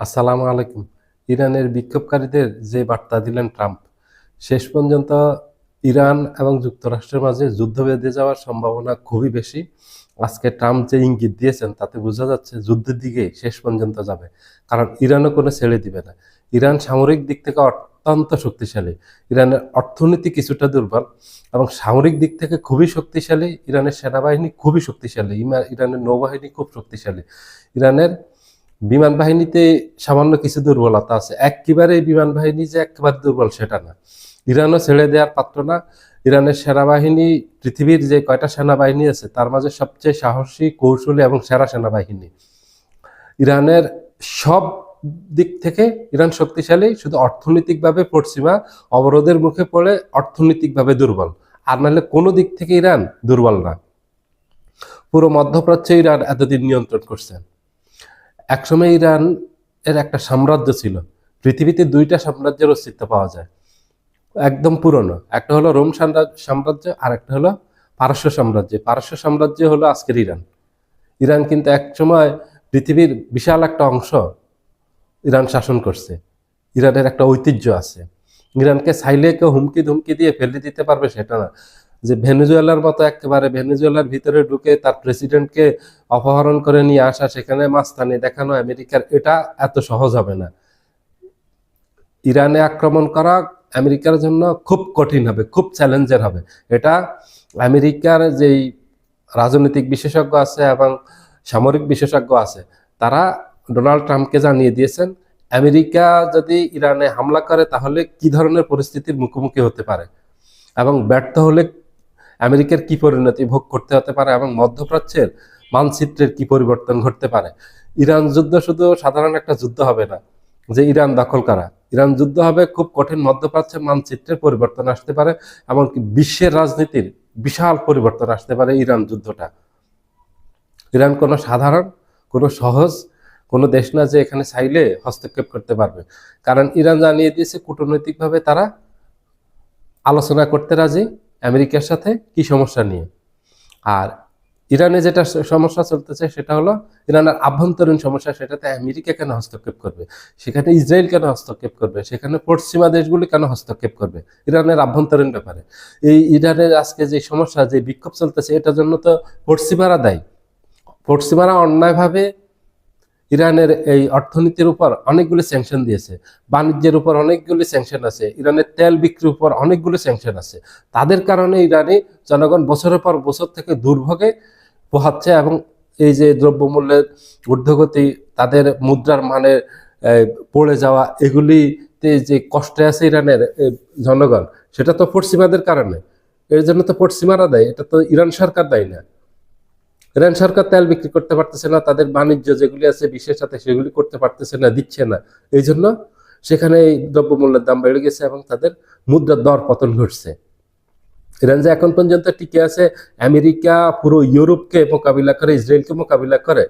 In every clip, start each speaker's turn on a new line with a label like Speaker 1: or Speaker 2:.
Speaker 1: আসসালামু আলাইকুম। ইরানের বিক্ষোভকারীদের যে বার্তা দিলেন ট্রাম্প, শেষ পর্যন্ত ইরান এবং যুক্তরাষ্ট্রের মাঝে যুদ্ধ বেঁধে যাওয়ার সম্ভাবনা খুবই বেশি। আজকে ট্রাম্প যে ইঙ্গিত দিয়েছেন তাতে বোঝা যাচ্ছে যুদ্ধের দিকে শেষ পর্যন্ত যাবে, কারণ ইরানও কোনো ছেড়ে দিবে না। ইরান সামরিক দিক থেকে অত্যন্ত শক্তিশালী, ইরানের অর্থনীতি কিছুটা দুর্বল এবং সামরিক দিক থেকে খুবই শক্তিশালী। ইরানের সেনাবাহিনী খুবই শক্তিশালী, ইরানের নৌবাহিনী খুব শক্তিশালী। ইরানের বিমান বাহিনীতে সামান্য কিছু দুর্বলতা আছে, একেবারে বিমান বাহিনী যে একেবারে দুর্বল সেটা না। ইরানও ছেড়ে দেওয়ার পাত্র না। ইরানের সেনাবাহিনী পৃথিবীর যে কয়টা সেনাবাহিনী আছে তার মাঝে সবচেয়ে সাহসী, কৌশলী এবং সেরা সেনাবাহিনী। ইরানের সব দিক থেকে ইরান শক্তিশালী, শুধু অর্থনৈতিকভাবে পশ্চিমা অবরোধের মুখে পড়ে অর্থনৈতিকভাবে দুর্বল। আর নাহলে কোনো দিক থেকে ইরান দুর্বল না। পুরো মধ্যপ্রাচ্যে ইরান এতদিন নিয়ন্ত্রণ করছেন। একসময় ইরান এর একটা সাম্রাজ্য ছিল। পৃথিবীতে দুইটা সাম্রাজ্যের অস্তিত্ব পাওয়া যায়, একদম পুরনো। একটা হলো রোম সাম্রাজ্য, আর একটা হলো পারস্য সাম্রাজ্য। পারস্য সাম্রাজ্য হলো আজকের ইরান। ইরান কিন্তু একসময় পৃথিবীর বিশাল একটা অংশ ইরান শাসন করছে। ইরানের একটা ঐতিহ্য আছে। ইরানকে চাইলে কেউ হুমকি ধুমকি দিয়ে ফেলে দিতে পারবে সেটা না। যে ভেনেজুয়েলার মতো একেবারে ভেনেজুয়েলার ভিতরে ঢুকে তার প্রেসিডেন্টকে অপহরণ করে নিয়ে আসা, সেখানে মাস্তানি দেখানো আমেরিকার, এটা এত সহজ হবে না। ইরানে আক্রমণ করা আমেরিকার জন্য খুব কঠিন হবে, খুব চ্যালেঞ্জের হবে। এটা আমেরিকার যেই রাজনৈতিক বিশেষজ্ঞ আছে এবং সামরিক বিশেষজ্ঞ আছে, তারা ডোনাল্ড ট্রাম্পকে জানিয়ে দিয়েছেন আমেরিকা যদি ইরানে হামলা করে তাহলে কি ধরনের পরিস্থিতির মুখোমুখি হতে পারে এবং ব্যর্থ হলে আমেরিকার কি পরিণতি ভোগ করতে হতে পারে এবং মধ্যপ্রাচ্যের মানচিত্রের কি পরিবর্তন ঘটতে পারে। ইরান যুদ্ধ শুধু সাধারণ একটা যুদ্ধ হবে না যে ইরান দখল করা। ইরান যুদ্ধ হবে খুব কঠিন, মধ্যপ্রাচ্যের মানচিত্রের পরিবর্তন আসতে পারে, এমনকি বিশ্বের রাজনীতির বিশাল পরিবর্তন আসতে পারে ইরান যুদ্ধটা। ইরান কোনো সাধারণ, কোনো সহজ কোনো দেশ না যে এখানে চাইলে হস্তক্ষেপ করতে পারবে। কারণ ইরান জানিয়ে দিয়েছে কূটনৈতিকভাবে তারা আলোচনা করতে রাজি আমেরিকার সাথে কি সমস্যা নিয়ে। আর ইরানে যেটা সমস্যা চলতেছে সেটা হলো ইরানের আভ্যন্তরীণ সমস্যা। সেটাতে আমেরিকা কেন হস্তক্ষেপ করবে, সেখানে ইসরায়েল কেন হস্তক্ষেপ করবে, সেখানে পশ্চিমা দেশগুলি কেন হস্তক্ষেপ করবে ইরানের আভ্যন্তরীণ ব্যাপারে। এই ইরানের আজকে যে সমস্যা, যে বিক্ষোভ চলতেছে, এটার জন্য তো পশ্চিমারা দায়ী। পশ্চিমারা অন্যায়ভাবে ইরানের এই অর্থনীতির উপর অনেকগুলি স্যাংশন দিয়েছে, বাণিজ্যের উপর অনেকগুলি স্যাংশন আছে, ইরানের তেল বিক্রির উপর অনেকগুলো স্যাংশন আছে। তাদের কারণে ইরানি জনগণ বছরের পর বছর থেকে দুর্ভোগে পোহাচ্ছে এবং এই যে দ্রব্যমূল্যের ঊর্ধ্বগতি, তাদের মুদ্রার মানে পড়ে যাওয়া, এগুলিতে যে কষ্টে আছে ইরানের জনগণ, সেটা তো পশ্চিমাদের কারণে। এর জন্য তো পশ্চিমারা দেয়, এটা তো ইরান সরকার দেয় না। ইরান সরকার তেল বিক্রি করতে পারতেছে না, তাদের বাণিজ্য যেগুলি আছে বিশ্বের সাথে সেগুলি করতে পারতেছে না, দিচ্ছে না। এই জন্য সেখানে এই দ্রব্যমূল্যের দাম বেড়ে গেছে এবং তাদের মুদ্রার দর পতন ঘটছে। ইরান যে এখন পর্যন্ত টিকে আছে, আমেরিকা পুরো ইউরোপকে মোকাবিলা করে, ইসরায়েলকে মোকাবিলা করে,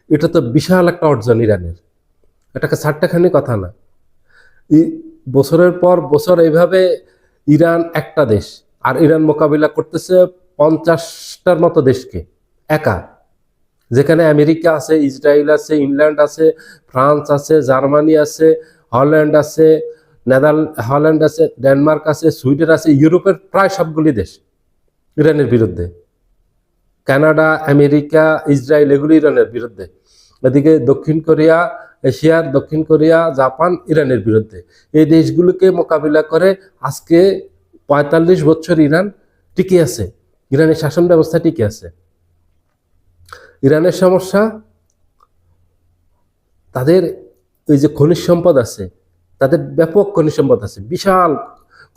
Speaker 1: এটা তো বিশাল একটা অর্জন ইরানের। এটাকে ছাড়টাখানি কথা না। বছরের পর বছর এইভাবে ইরান একটা দেশ, আর ইরান মোকাবিলা করতেছে 50টার মতো দেশকে একা। যেখানে আমেরিকা আছে, ইসরায়েল আছে, ইংল্যান্ড আছে, ফ্রান্স আছে, জার্মানি আছে, হল্যান্ড আছে, হল্যান্ড আছে, ডেনমার্ক আছে, সুইডেন আছে, ইউরোপের প্রায় সবগুলি দেশ ইরানের বিরুদ্ধে। কানাডা, আমেরিকা, ইসরায়েল, এগুলি ইরানের বিরুদ্ধে। এদিকে দক্ষিণ কোরিয়া, এশিয়ার দক্ষিণ কোরিয়া, জাপান ইরানের বিরুদ্ধে। এই দেশগুলোকে মোকাবিলা করে আজকে 45 বছর ইরান টিকে আছে, ইরানের শাসন ব্যবস্থা টিকে আছে। ইরানের সমস্যা, তাদের ওই যে খনিজ সম্পদ আছে, তাদের ব্যাপক খনিজ সম্পদ আছে, বিশাল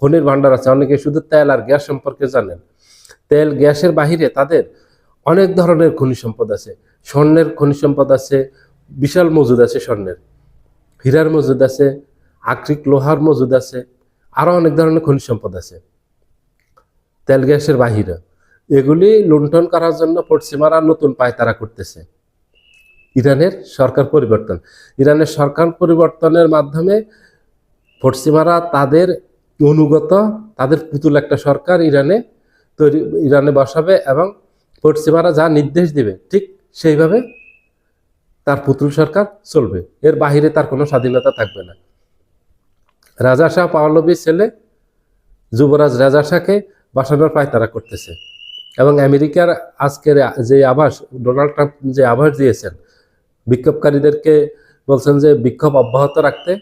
Speaker 1: খনির ভান্ডার আছে। অনেকে শুধু তেল আর গ্যাস সম্পর্কে জানেন। তেল গ্যাসের বাহিরে তাদের অনেক ধরনের খনিজ সম্পদ আছে। স্বর্ণের খনিজ সম্পদ আছে, বিশাল মজুদ আছে স্বর্ণের, হীরার মজুদ আছে, আকরিক লোহার মজুদ আছে, আরো অনেক ধরনের খনিজ সম্পদ আছে তেল গ্যাসের বাহিরে। এগুলি লুণ্ঠন করার জন্য পশ্চিমারা নতুন পায়তারা করতেছে। ইরানের সরকার পরিবর্তন, ইরানের সরকার পরিবর্তনের মাধ্যমে পশ্চিমারা তাদের অনুগত, তাদের পুতুল একটা সরকার ইরানে বসাবে এবং পশ্চিমারা যা নির্দেশ দিবে ঠিক সেইভাবে তার পুতুল সরকার চলবে, এর বাহিরে তার কোনো স্বাধীনতা থাকবে না। রাজা শাহ পাহলভীর ছেলে যুবরাজ রাজা শাহকে বসানোর পায়তারা করতেছে। এবং আমেরিকার আজকের যে আভাস, ডোনাল্ড ট্রাম্প যে আভাস দিয়েছেন, বিক্ষোভকারীদেরকে বলছেন যে বিক্ষোভ অব্যাহত রাখতে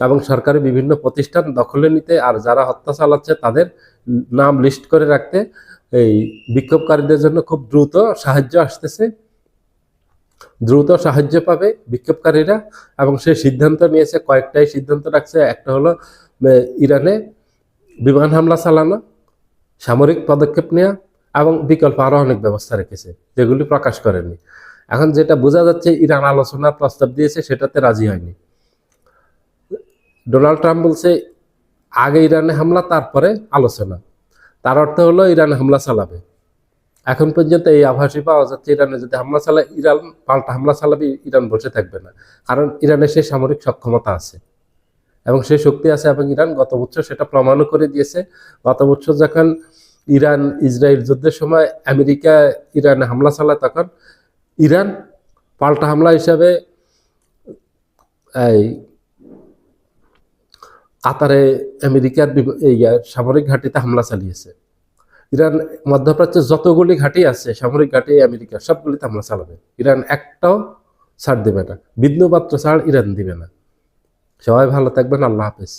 Speaker 1: এবং সরকারি বিভিন্ন প্রতিষ্ঠান দখলে নিতে, আর যারা হত্যা চালাচ্ছে তাদের নাম লিস্ট করে রাখতে। এই বিক্ষোভকারীদের জন্য খুব দ্রুত সাহায্য আসতেছে, দ্রুত সাহায্য পাবে বিক্ষোভকারীরা। এবং সে সিদ্ধান্ত নিয়েছে, কয়েকটাই সিদ্ধান্ত রাখছে। একটা হলো ইরানে বিমান হামলা চালানো, সামরিক পদক্ষেপ নেওয়া, এবং বিকল্প আরও অনেক ব্যবস্থা রেখেছে যেগুলি প্রকাশ করেনি। এখন যেটা বোঝা যাচ্ছে, ইরান আলোচনার প্রস্তাব দিয়েছে, সেটাতে রাজি হয়নি। ডোনাল্ড ট্রাম্প বলছে আগে ইরানে হামলা, তারপরে আলোচনা। তার অর্থ হলো ইরানে হামলা চালাবে। এখন পর্যন্ত এই আভাসই পাওয়া যাচ্ছে, ইরানে যদি হামলা চালায়, ইরান পাল্টা হামলা চালাবে, ইরান বসে থাকবে না। কারণ ইরানের সেই সামরিক সক্ষমতা আছে এবং সেই শক্তি আছে, এবং ইরান গত বছর সেটা প্রমাণও করে দিয়েছে। গত বছর যখন ইরান ইসরায়েল যুদ্ধের সময় আমেরিকা ইরানে হামলা চালায়, তখন ইরান পাল্টা হামলা হিসাবে এই কাতারে আমেরিকার এই সামরিক ঘাঁটিতে হামলা চালিয়েছে। ইরান মধ্যপ্রাচ্যে যতগুলি ঘাঁটি আছে সামরিক ঘাঁটি আমেরিকার, সবগুলিতে হামলা চালাবে। ইরান একটাও ছাড় দেবে না, বিন্দুমাত্র ছাড় ইরান দিবে না। সবাই ভালো থাকবেন, আল্লাহ হাফেজ।